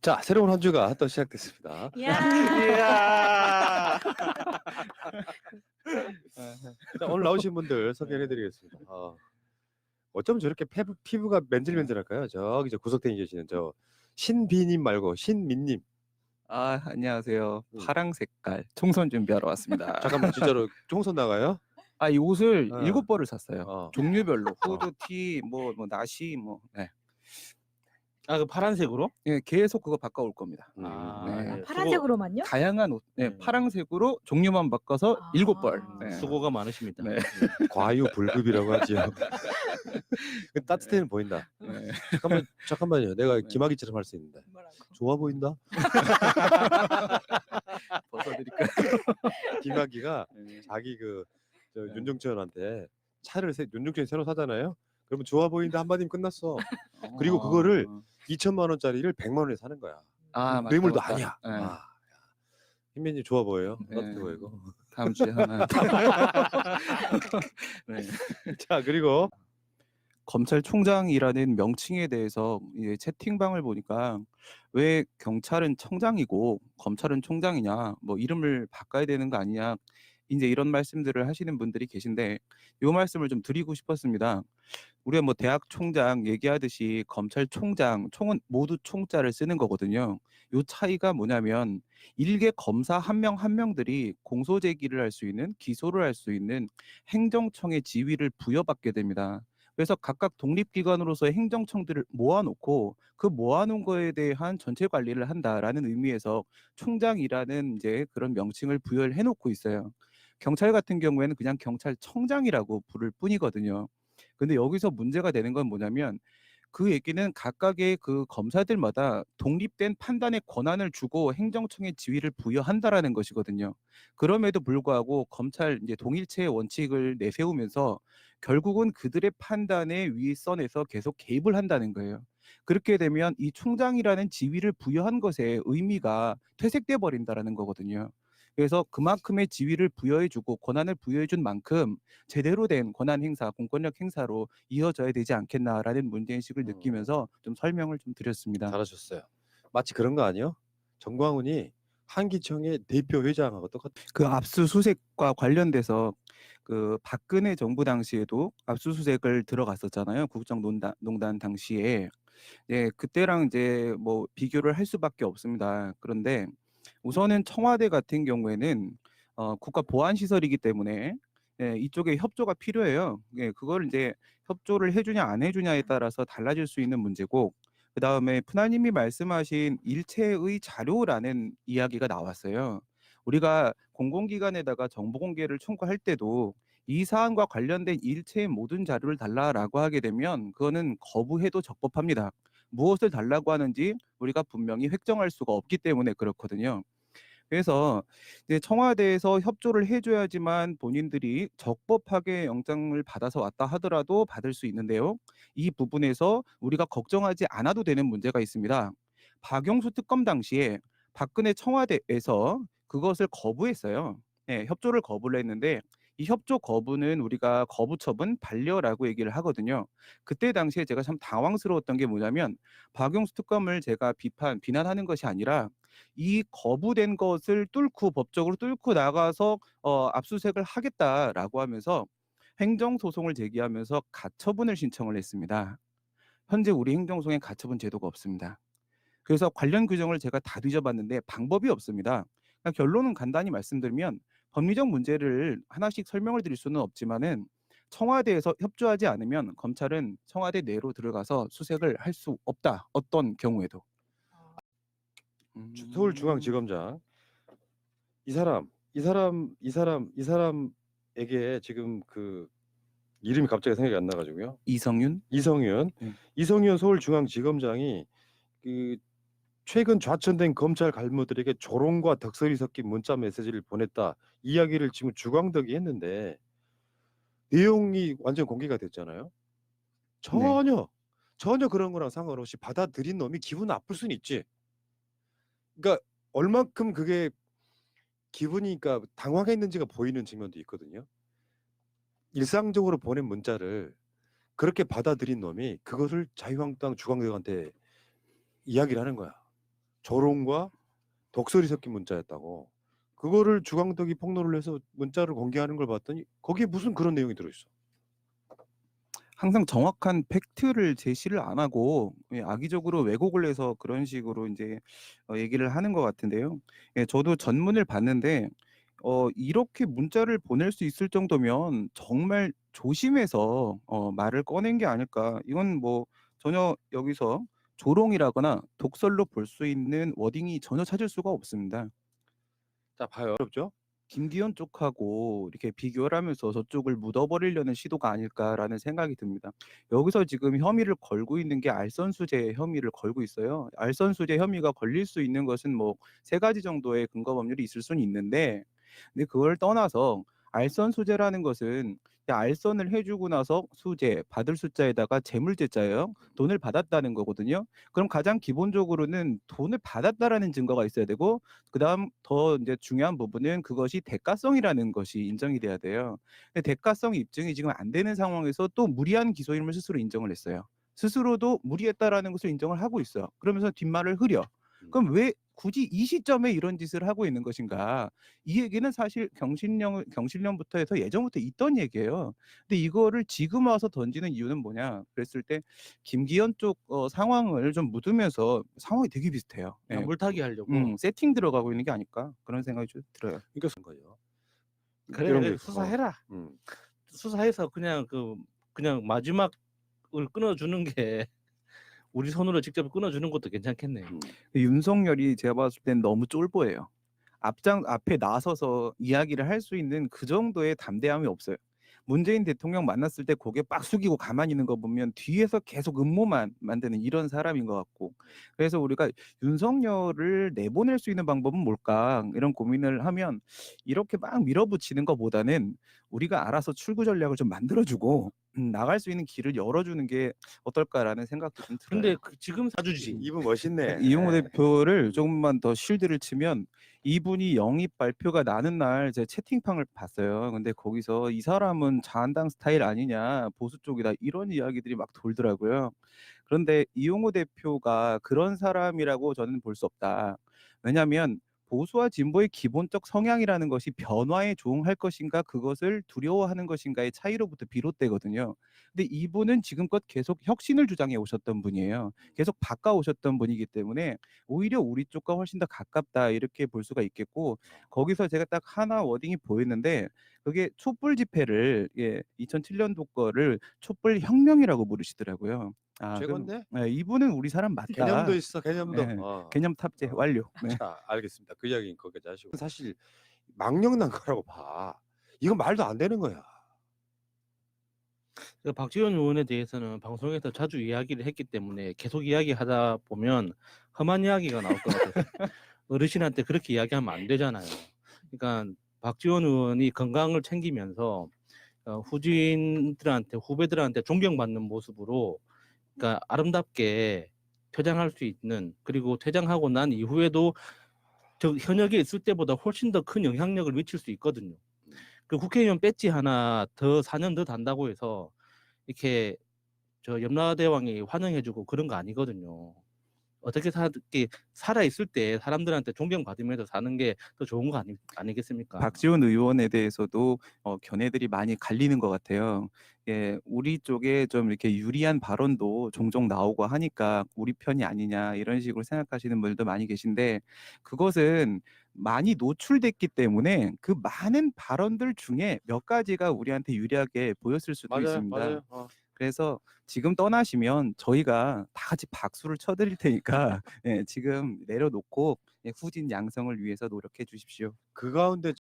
자, 새로운 한 주가 또 시작됐습니다. 이야. 이야. 자, 오늘 나오신 분들 소개해드리겠습니다. 어쩌면 저렇게 피부가 맨질맨질할까요? 저기 저 구석탱이 계시는 저 신비님 말고 신민님. 안녕하세요. 음. 파랑 색깔 총선 준비하러 왔습니다. 잠깐만, 진짜로 총선 나가요? 이 옷을 어. 7벌을 샀어요. 어. 종류별로 후드, 티, 뭐 나시, 네. 그 파란색으로? 예, 계속 그거 바꿔올 겁니다. 네. 아, 파란색으로만요? 다양한 옷, 파랑색으로 종류만 바꿔서 아. 7벌. 네. 수고가 많으십니다. 네. 과유불급이라고 하지요. 따뜻해는 보인다. 네. 잠깐만요. 내가 김학의처럼 할 수 있는데. 뭐라고? 좋아 보인다? 벗어드릴까요? 김학의가 네. 자기 저 네. 윤종철한테 차를 윤종철이 새로 사잖아요. 그러면 좋아 보인다 한마디면 끝났어. 그리고 그거를 2천만 원짜리를 100만 원에 사는 거야. 맞다, 뇌물도 맞다. 아니야. 네. 힘맨님 좋아 보여요. 네. 따뜻해 보이고. 다음 주에 하나. 네. 자, 그리고 검찰총장이라는 명칭에 대해서 이제 채팅방을 보니까 왜 경찰은 청장이고 검찰은 총장이냐, 뭐 이름을 바꿔야 되는 거 아니냐, 이제 이런 말씀들을 하시는 분들이 계신데 이 말씀을 좀 드리고 싶었습니다. 우리가 뭐 대학 총장 얘기하듯이 검찰총장, 총은 모두 총자를 쓰는 거거든요. 이 차이가 뭐냐면 일개 검사 한 명 한 명들이 공소 제기를 할 수 있는, 기소를 할 수 있는 행정청의 지위를 부여받게 됩니다. 그래서 각각 독립기관으로서의 행정청들을 모아놓고 그 모아놓은 거에 대한 전체 관리를 한다라는 의미에서 총장이라는 이제 그런 명칭을 부여를 해놓고 있어요. 경찰 같은 경우에는 그냥 경찰청장이라고 부를 뿐이거든요. 근데 여기서 문제가 되는 건 뭐냐면 그 얘기는 각각의 그 검사들마다 독립된 판단의 권한을 주고 행정청의 지위를 부여한다라는 것이거든요. 그럼에도 불구하고 검찰 이제 동일체의 원칙을 내세우면서 결국은 그들의 판단의 윗선에서 계속 개입을 한다는 거예요. 그렇게 되면 이 총장이라는 지위를 부여한 것의 의미가 퇴색돼 버린다라는 거거든요. 그래서 그만큼의 지위를 부여해주고 권한을 부여해준 만큼 제대로 된 권한 행사, 공권력 행사로 이어져야 되지 않겠나라는 문제인식을 느끼면서 좀 설명을 좀 드렸습니다. 잘하셨어요. 마치 그런 거 아니에요? 정광훈이 한기총의 대표 회장하고 똑같아. 그 압수수색과 관련돼서 그 박근혜 정부 당시에도 압수수색을 들어갔었잖아요. 국정농단 당시에. 예, 그때랑 이제 뭐 비교를 할 수밖에 없습니다. 그런데 우선은 청와대 같은 경우에는 국가보안시설이기 때문에 이쪽에 협조가 필요해요. 예, 그걸 이제 협조를 해주냐 안 해주냐에 따라서 달라질 수 있는 문제고, 그 다음에 푸나님이 말씀하신 일체의 자료라는 이야기가 나왔어요. 우리가 공공기관에다가 정보 공개를 청구할 때도 이 사안과 관련된 일체의 모든 자료를 달라라고 하게 되면 그거는 거부해도 적법합니다. 무엇을 달라고 하는지 우리가 분명히 획정할 수가 없기 때문에 그렇거든요. 그래서 이제 청와대에서 협조를 해줘야지만 본인들이 적법하게 영장을 받아서 왔다 하더라도 받을 수 있는데요. 이 부분에서 우리가 걱정하지 않아도 되는 문제가 있습니다. 박영수 특검 당시에 박근혜 청와대에서 그것을 거부했어요. 네, 협조를 거부를 했는데 이 협조 거부는 우리가 거부 처분 반려라고 얘기를 하거든요. 그때 당시에 제가 참 당황스러웠던 게 뭐냐면 박영수 특검을 제가 비난하는 것이 아니라 이 거부된 것을 법적으로 뚫고 나가서 압수수색을 하겠다라고 하면서 행정소송을 제기하면서 가처분을 신청을 했습니다. 현재 우리 행정소송에 가처분 제도가 없습니다. 그래서 관련 규정을 제가 다 뒤져봤는데 방법이 없습니다. 그러니까 결론은 간단히 말씀드리면 법리적 문제를 하나씩 설명을 드릴 수는 없지만은 청와대에서 협조하지 않으면 검찰은 청와대 내로 들어가서 수색을 할 수 없다. 어떤 경우에도. 서울중앙지검장 이 사람에게 지금 그 이름이 갑자기 생각이 안 나가지고요. 이성윤 이성윤 서울중앙지검장이 그 최근 좌천된 검찰 간부들에게 조롱과 덕설이 섞인 문자 메시지를 보냈다 이야기를 지금 주광덕이 했는데 내용이 완전 공개가 됐잖아요. 전혀 그런 거랑 상관없이 받아들인 놈이 기분 나쁠 수는 있지. 그러니까 얼만큼 그게 기분이니까 당황했는지가 보이는 측면도 있거든요. 일상적으로 보낸 문자를 그렇게 받아들인 놈이 그것을 자유한국당 주광덕한테 이야기를 하는 거야. 조롱과 독설이 섞인 문자였다고. 그거를 주광덕이 폭로를 해서 문자를 공개하는 걸 봤더니 거기에 무슨 그런 내용이 들어있어. 항상 정확한 팩트를 제시를 안 하고 악의적으로 왜곡을 해서 그런 식으로 이제 얘기를 하는 것 같은데요. 예, 저도 전문을 봤는데 이렇게 문자를 보낼 수 있을 정도면 정말 조심해서 말을 꺼낸 게 아닐까. 이건 뭐 전혀 여기서 조롱이라거나 독설로 볼 수 있는 워딩이 전혀 찾을 수가 없습니다. 자, 봐요. 어렵죠? 김기현 쪽하고 이렇게 비교를 하면서 저쪽을 묻어버리려는 시도가 아닐까라는 생각이 듭니다. 여기서 지금 혐의를 걸고 있는 게 알선수재 혐의를 걸고 있어요. 알선수재 혐의가 걸릴 수 있는 것은 뭐 3가지 정도의 근거 법률이 있을 수는 있는데, 근데 그걸 떠나서 알선수재라는 것은 알선을 해주고 나서 수재, 받을 숫자에다가 재물제자예요. 돈을 받았다는 거거든요. 그럼 가장 기본적으로는 돈을 받았다라는 증거가 있어야 되고, 그다음 더 이제 중요한 부분은 그것이 대가성이라는 것이 인정이 돼야 돼요. 근데 대가성 입증이 지금 안 되는 상황에서 또 무리한 기소임을 스스로 인정을 했어요. 스스로도 무리했다라는 것을 인정을 하고 있어요. 그러면서 뒷말을 흐려. 그럼 왜 굳이 이 시점에 이런 짓을 하고 있는 것인가? 이 얘기는 사실 경실련부터 해서 예전부터 있던 얘기예요. 근데 이거를 지금 와서 던지는 이유는 뭐냐? 그랬을 때 김기현 쪽 상황을 좀 묻으면서 상황이 되게 비슷해요. 그냥 예. 물타기 하려고. 세팅 들어가고 있는 게 아닐까 그런 생각이 좀 들어요. 그러니까 쓴 거예요. 그래, 이런 그래, 게 있어. 수사해라. 수사해서 그냥 그냥 마지막을 끊어주는 게 우리 손으로 직접 끊어주는 것도 괜찮겠네요. 윤석열이 제가 봤을 땐 너무 쫄보예요. 앞에 나서서 이야기를 할 수 있는 그 정도의 담대함이 없어요. 문재인 대통령 만났을 때 고개 빡 숙이고 가만히 있는 거 보면 뒤에서 계속 음모만 만드는 이런 사람인 것 같고, 그래서 우리가 윤석열을 내보낼 수 있는 방법은 뭘까 이런 고민을 하면 이렇게 막 밀어붙이는 것보다는 우리가 알아서 출구 전략을 좀 만들어주고 나갈 수 있는 길을 열어주는 게 어떨까라는 생각도 좀 들어요. 근데 지금 사주지. 이분 멋있네. 이용호 대표를 조금만 더 실드를 치면, 이분이 영입 발표가 나는 날 제 채팅방을 봤어요. 근데 거기서 이 사람은 자한당 스타일 아니냐, 보수 쪽이다, 이런 이야기들이 막 돌더라고요. 그런데 이용호 대표가 그런 사람이라고 저는 볼 수 없다. 왜냐하면 보수와 진보의 기본적 성향이라는 것이 변화에 조응할 것인가, 그것을 두려워하는 것인가의 차이로부터 비롯되거든요. 근데 이분은 지금껏 계속 혁신을 주장해 오셨던 분이에요. 계속 바꿔 오셨던 분이기 때문에 오히려 우리 쪽과 훨씬 더 가깝다, 이렇게 볼 수가 있겠고, 거기서 제가 딱 하나 워딩이 보이는데, 그게 촛불 집회를 2007년도 거를 촛불 혁명이라고 부르시더라고요. 최고인데? 그럼, 이분은 우리 사람 맞다. 개념도 있어, 개념도. 네, 개념 탑재 완료. 네. 자, 알겠습니다. 그 이야기는 거기까지 하시고. 사실 망령난 거라고 봐. 이건 말도 안 되는 거야. 박지원 의원에 대해서는 방송에서 자주 이야기를 했기 때문에 계속 이야기하다 보면 험한 이야기가 나올 것 같아요. 어르신한테 그렇게 이야기하면 안 되잖아요. 그러니까 박지원 의원이 건강을 챙기면서 후배들한테 존경받는 모습으로, 그러니까 아름답게 퇴장할 수 있는, 그리고 퇴장하고 난 이후에도 저 현역에 있을 때보다 훨씬 더 큰 영향력을 미칠 수 있거든요. 그 국회의원 배지 하나 더 4년 더 단다고 해서 이렇게 저 염라대왕이 환영해주고 그런 거 아니거든요. 어떻게 살아 있을 때 사람들한테 존경받으면서 사는 게 더 좋은 거 아니겠습니까? 박지원 의원에 대해서도 견해들이 많이 갈리는 것 같아요. 우리 쪽에 좀 이렇게 유리한 발언도 종종 나오고 하니까 우리 편이 아니냐, 이런 식으로 생각하시는 분들도 많이 계신데, 그것은 많이 노출됐기 때문에 그 많은 발언들 중에 몇 가지가 우리한테 유리하게 보였을 수도 있습니다. 그래서 지금 떠나시면 저희가 다 같이 박수를 쳐드릴 테니까 지금 내려놓고 후진 양성을 위해서 노력해 주십시오. 그 가운데